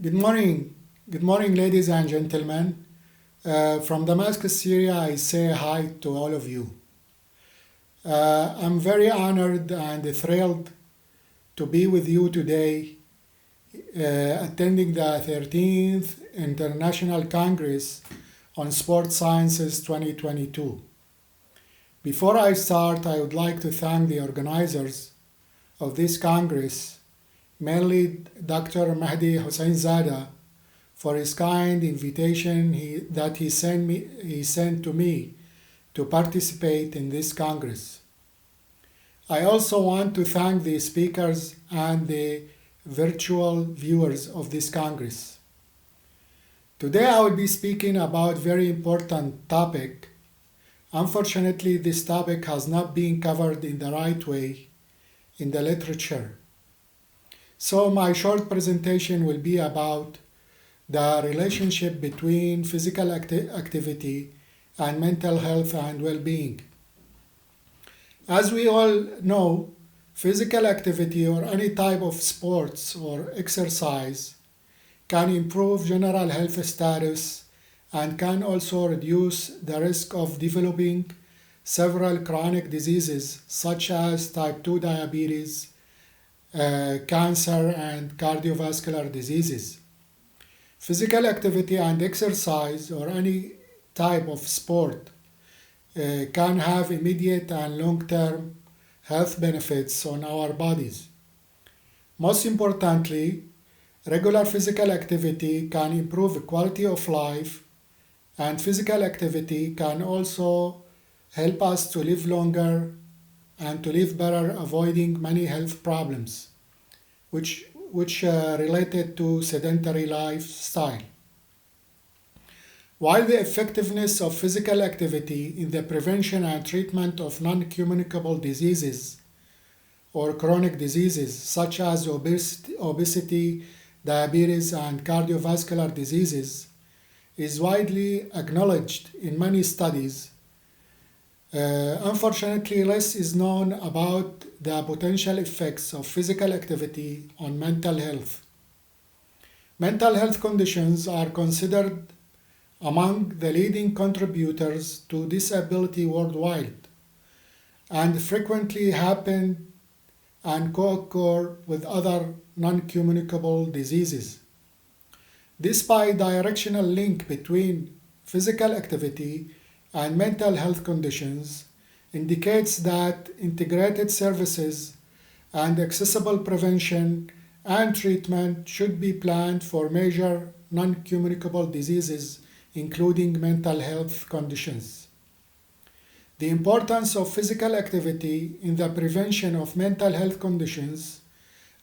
Good morning. Good morning, ladies and gentlemen. From Damascus, Syria, I say hi to all of you. I'm very honored and thrilled to be with you today, attending the 13th International Congress on Sports Sciences 2022. Before I start, I would like to thank the organizers of this Congress, mainly Dr. Mahdi Hussein Zada, for his kind invitation that he sent to me to participate in this Congress. I also want to thank the speakers and the virtual viewers of this Congress. Today I will be speaking about a very important topic. Unfortunately, this topic has not been covered in the right way in the literature. So my short presentation will be about the relationship between physical activity and mental health and well-being. As we all know, physical activity or any type of sports or exercise can improve general health status and can also reduce the risk of developing several chronic diseases such as type 2 diabetes, cancer, and cardiovascular diseases. Physical activity and exercise or any type of sport can have immediate and long-term health benefits on our bodies. Most importantly, regular physical activity can improve quality of life, and physical activity can also help us to live longer and to live better, avoiding many health problems which related to sedentary lifestyle. While the effectiveness of physical activity in the prevention and treatment of non-communicable diseases or chronic diseases such as obesity, diabetes, and cardiovascular diseases is widely acknowledged in many studies, unfortunately, less is known about the potential effects of physical activity on mental health. Mental health conditions are considered among the leading contributors to disability worldwide and frequently happen and co-occur with other non-communicable diseases. This bi-directional link between physical activity and mental health conditions indicates that integrated services and accessible prevention and treatment should be planned for major non-communicable diseases, including mental health conditions. The importance of physical activity in the prevention of mental health conditions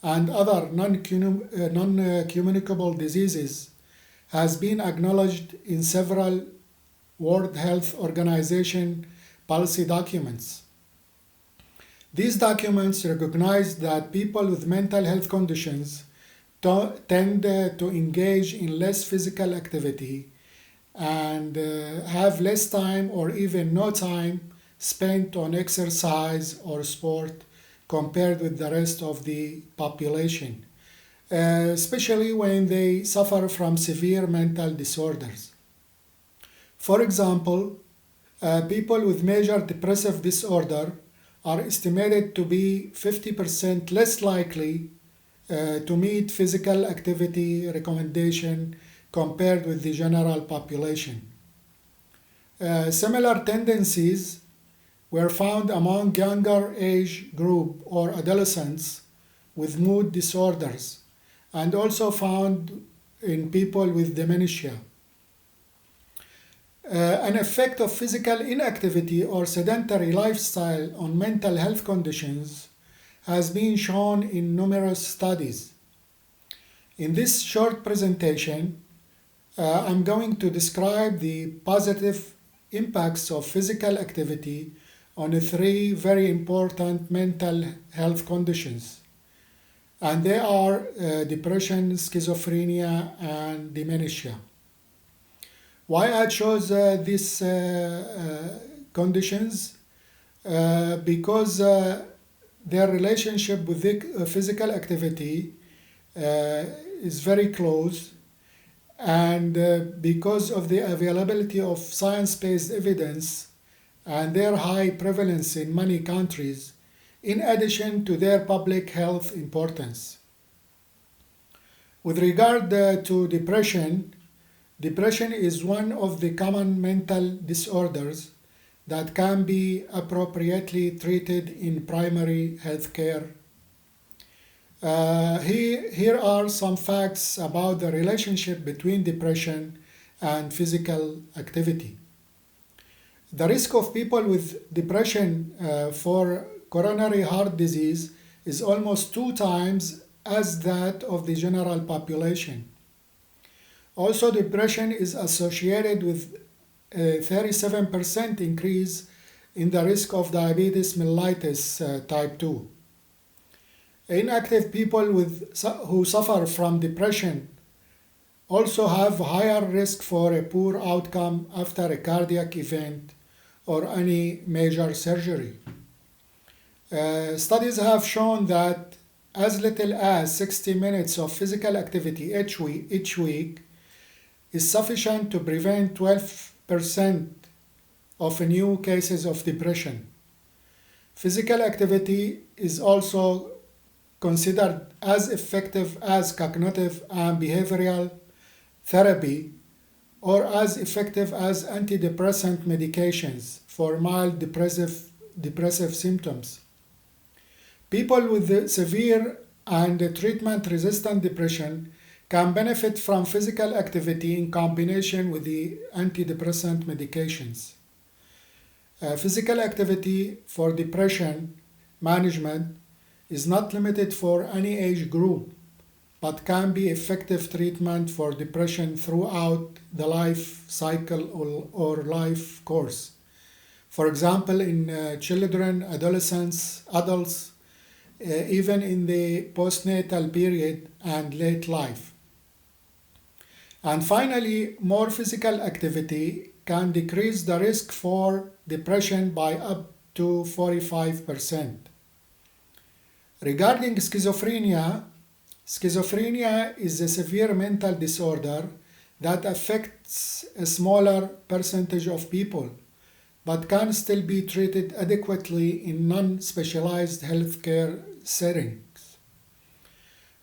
and other non-communicable diseases has been acknowledged in several World Health Organization policy documents. These documents recognize that people with mental health conditions tend to engage in less physical activity and have less time or even no time spent on exercise or sport compared with the rest of the population, especially when they suffer from severe mental disorders. For example, people with major depressive disorder are estimated to be 50% less likely to meet physical activity recommendation compared with the general population. Similar tendencies were found among younger age group or adolescents with mood disorders and also found in people with dementia. An effect of physical inactivity or sedentary lifestyle on mental health conditions has been shown in numerous studies. In this short presentation, I'm going to describe the positive impacts of physical activity on three very important mental health conditions, and they are depression, schizophrenia, and dementia. Why I chose these conditions? Because their relationship with the physical activity is very close, and because of the availability of science-based evidence and their high prevalence in many countries, in addition to their public health importance. With regard to depression, depression is one of the common mental disorders that can be appropriately treated in primary health care. Here are some facts about the relationship between depression and physical activity. The risk of people with depression for coronary heart disease is almost 2 times as that of the general population. Also, depression is associated with a 37% increase in the risk of diabetes mellitus type 2. Inactive people who suffer from depression also have higher risk for a poor outcome after a cardiac event or any major surgery. Studies have shown that as little as 60 minutes of physical activity each week is sufficient to prevent 12% of new cases of depression. Physical activity is also considered as effective as cognitive and behavioral therapy or as effective as antidepressant medications for mild depressive symptoms. People with severe and treatment-resistant depression can benefit from physical activity in combination with the antidepressant medications. Physical activity for depression management is not limited for any age group, but can be effective treatment for depression throughout the life cycle or life course. For example, in children, adolescents, adults, even in the postnatal period and late life. And finally, more physical activity can decrease the risk for depression by up to 45%. Regarding schizophrenia, schizophrenia is a severe mental disorder that affects a smaller percentage of people, but can still be treated adequately in non-specialized healthcare settings.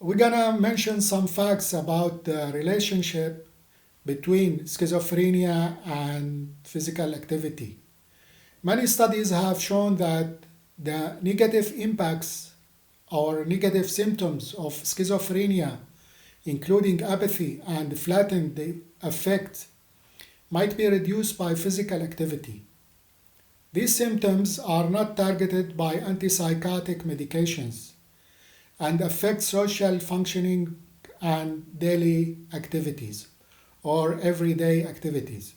We're gonna mention some facts about the relationship between schizophrenia and physical activity. Many studies have shown that the negative impacts or negative symptoms of schizophrenia, including apathy and flattened affect, might be reduced by physical activity. These symptoms are not targeted by antipsychotic medications and affect social functioning and daily activities or everyday activities.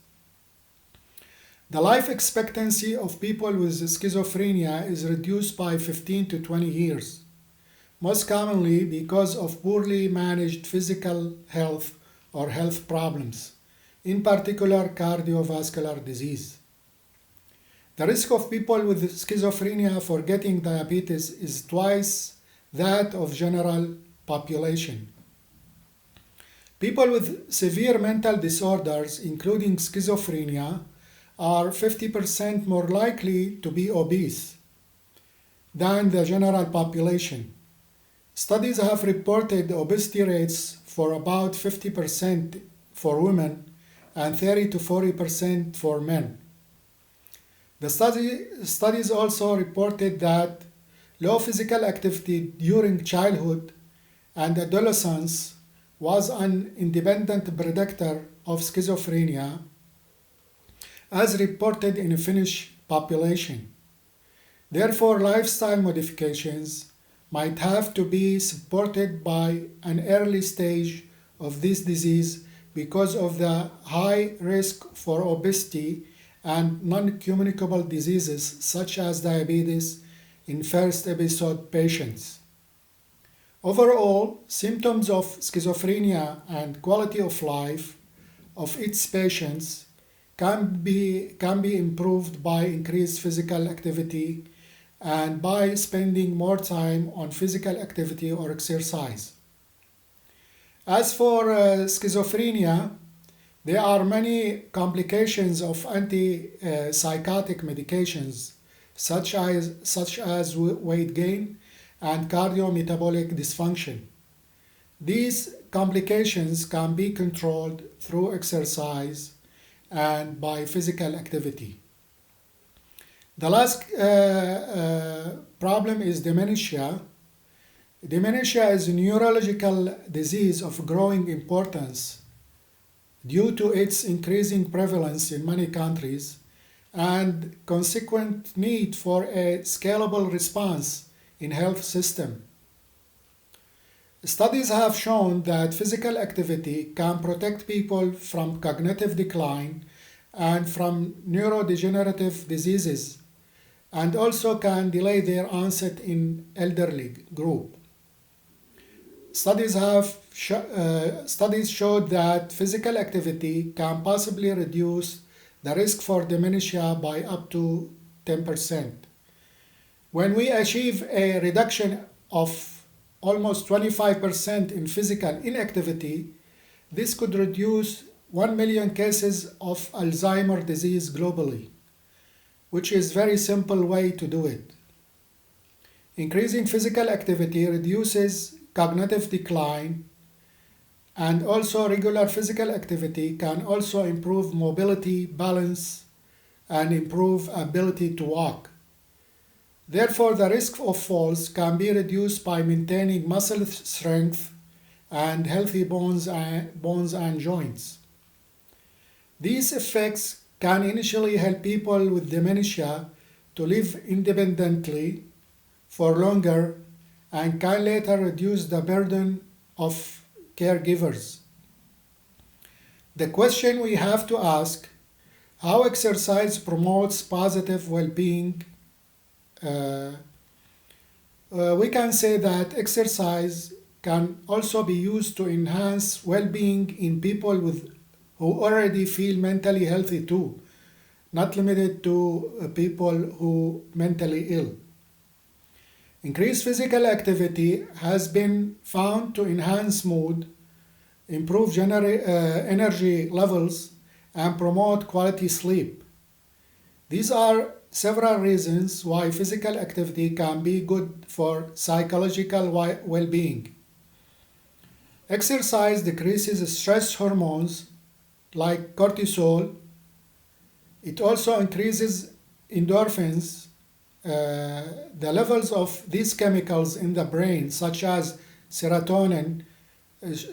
The life expectancy of people with schizophrenia is reduced by 15 to 20 years, most commonly because of poorly managed physical health or health problems, in particular cardiovascular disease. The risk of people with schizophrenia for getting diabetes is twice that of general population. People with severe mental disorders, including schizophrenia, are 50% more likely to be obese than the general population. Studies have reported obesity rates for about 50% for women and 30 to 40% for men. The studies also reported that low physical activity during childhood and adolescence was an independent predictor of schizophrenia, as reported in a Finnish population. Therefore, lifestyle modifications might have to be supported by an early stage of this disease because of the high risk for obesity and non-communicable diseases such as diabetes in first episode patients. Overall, symptoms of schizophrenia and quality of life of its patients can be improved by increased physical activity and by spending more time on physical activity or exercise. As for schizophrenia, there are many complications of antipsychotic medications, such as weight gain and cardiometabolic dysfunction. These complications can be controlled through exercise and by physical activity. The last problem is dementia. Dementia is a neurological disease of growing importance due to its increasing prevalence in many countries and consequent need for a scalable response in health system. Studies have shown that physical activity can protect people from cognitive decline and from neurodegenerative diseases and also can delay their onset in elderly group. Studies showed that physical activity can possibly reduce the risk for dementia by up to 10%. When we achieve a reduction of almost 25% in physical inactivity, this could reduce 1 million cases of Alzheimer's disease globally, which is a very simple way to do it. Increasing physical activity reduces cognitive decline, and also regular physical activity can also improve mobility, balance, and improve ability to walk. Therefore, the risk of falls can be reduced by maintaining muscle strength and healthy bones and joints. These effects can initially help people with dementia to live independently for longer and can later reduce the burden of caregivers. The question we have to ask, how exercise promotes positive well-being? We can say that exercise can also be used to enhance well-being in people who already feel mentally healthy too, not limited to people who are mentally ill. Increased physical activity has been found to enhance mood, improve energy levels, and promote quality sleep. These are several reasons why physical activity can be good for psychological well-being. Exercise decreases stress hormones like cortisol. It also increases endorphins, the levels of these chemicals in the brain, such as serotonin,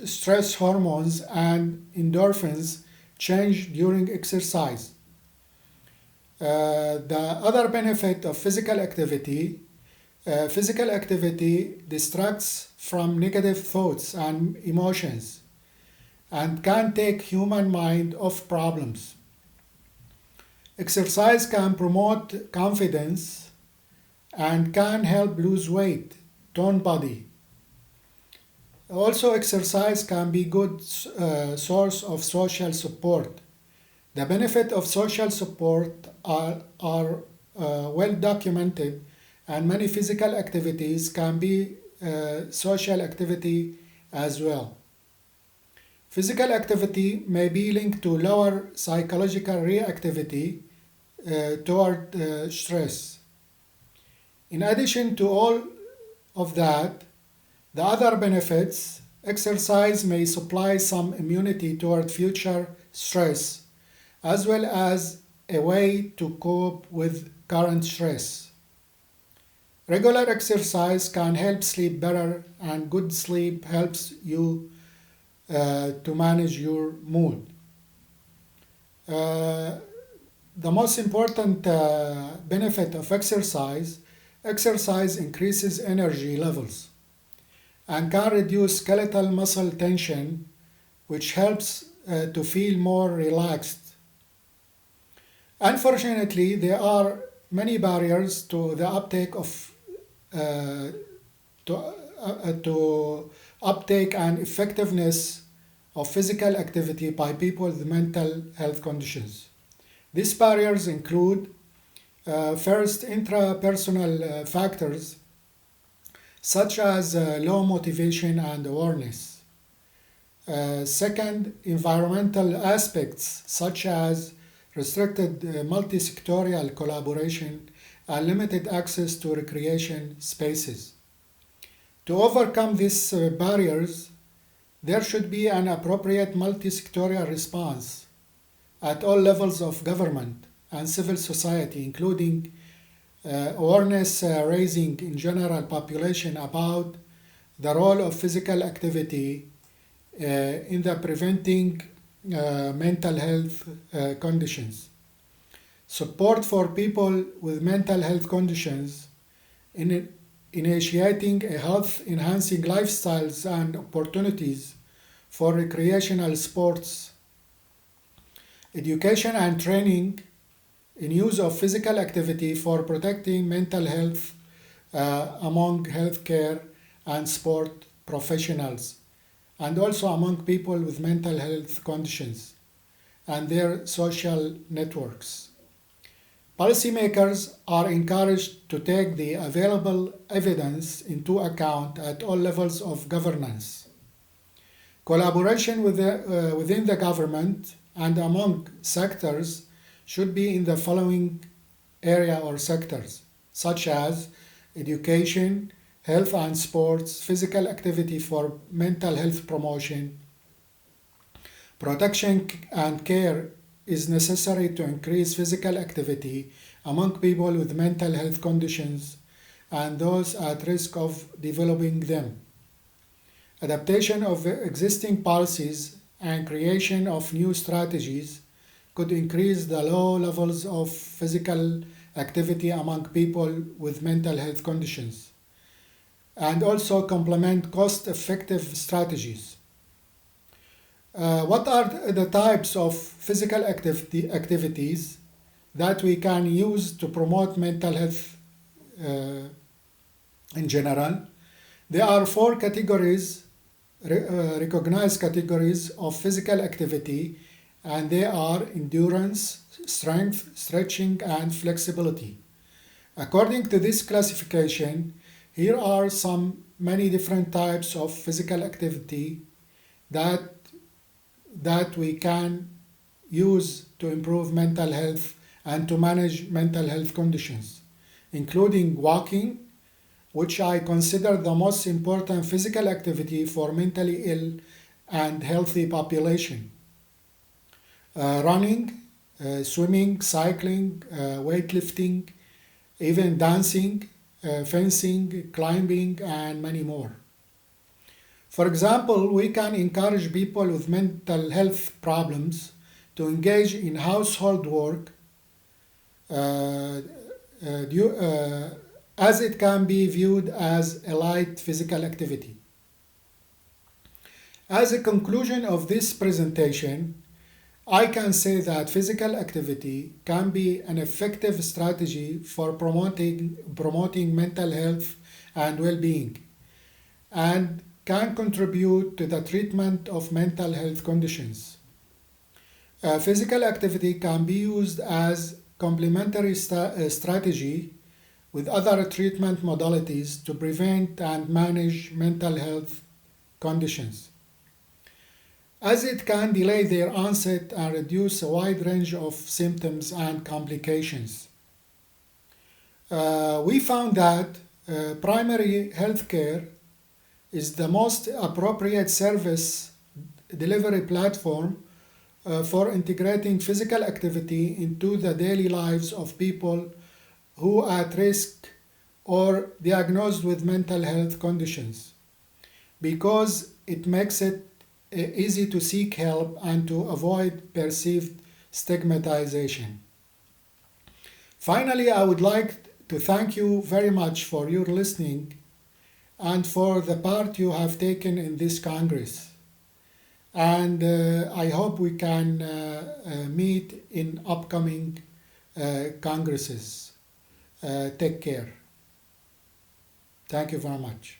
stress hormones, and endorphins, change during exercise. The other benefit of physical activity distracts from negative thoughts and emotions and can take human mind off problems. Exercise can promote confidence and can help lose weight, tone body. Also, exercise can be a good source of social support. The benefits of social support are well documented, and many physical activities can be social activity as well. Physical activity may be linked to lower psychological reactivity toward stress. In addition to all of that, the other benefits, exercise may supply some immunity toward future stress, as well as a way to cope with current stress. Regular exercise can help sleep better, and good sleep helps you to manage your mood. The most important benefit of exercise increases energy levels and can reduce skeletal muscle tension, which helps to feel more relaxed. Unfortunately, there are many barriers to the uptake of to uptake and effectiveness of physical activity by people with mental health conditions. These barriers include first, intrapersonal factors such as low motivation and awareness. Second, environmental aspects such as restricted multi-sectorial collaboration and limited access to recreation spaces. To overcome these barriers, there should be an appropriate multi-sectorial response at all levels of government and civil society, including awareness raising in general population about the role of physical activity in the preventing mental health conditions. Support for people with mental health conditions in initiating a health enhancing lifestyles and opportunities for recreational sports. Education and training in use of physical activity for protecting mental health among healthcare and sport professionals, and also among people with mental health conditions and their social networks. Policymakers are encouraged to take the available evidence into account at all levels of governance. Collaboration within the government and among sectors should be in the following area or sectors, such as education, health and sports, physical activity for mental health promotion. Protection and care is necessary to increase physical activity among people with mental health conditions and those at risk of developing them. Adaptation of existing policies and creation of new strategies could increase the low levels of physical activity among people with mental health conditions and also complement cost-effective strategies. What are the types of physical activities that we can use to promote mental health in general? There are four categories, recognized categories of physical activity, and they are endurance, strength, stretching, and flexibility. According to this classification, here are some many different types of physical activity that we can use to improve mental health and to manage mental health conditions, including walking, which I consider the most important physical activity for mentally ill and healthy population. Running, swimming, cycling, weightlifting, even dancing, fencing, climbing, and many more. For example, we can encourage people with mental health problems to engage in household work as it can be viewed as a light physical activity. As a conclusion of this presentation, I can say that physical activity can be an effective strategy for promoting mental health and well-being, and can contribute to the treatment of mental health conditions. Physical activity can be used as complementary strategy with other treatment modalities to prevent and manage mental health conditions, as it can delay their onset and reduce a wide range of symptoms and complications. We found that primary health care is the most appropriate service delivery platform for integrating physical activity into the daily lives of people who are at risk or diagnosed with mental health conditions, because it makes it easy to seek help and to avoid perceived stigmatization. Finally, I would like to thank you very much for your listening and for the part you have taken in this Congress. And I hope we can meet in upcoming Congresses. Take care. Thank you very much.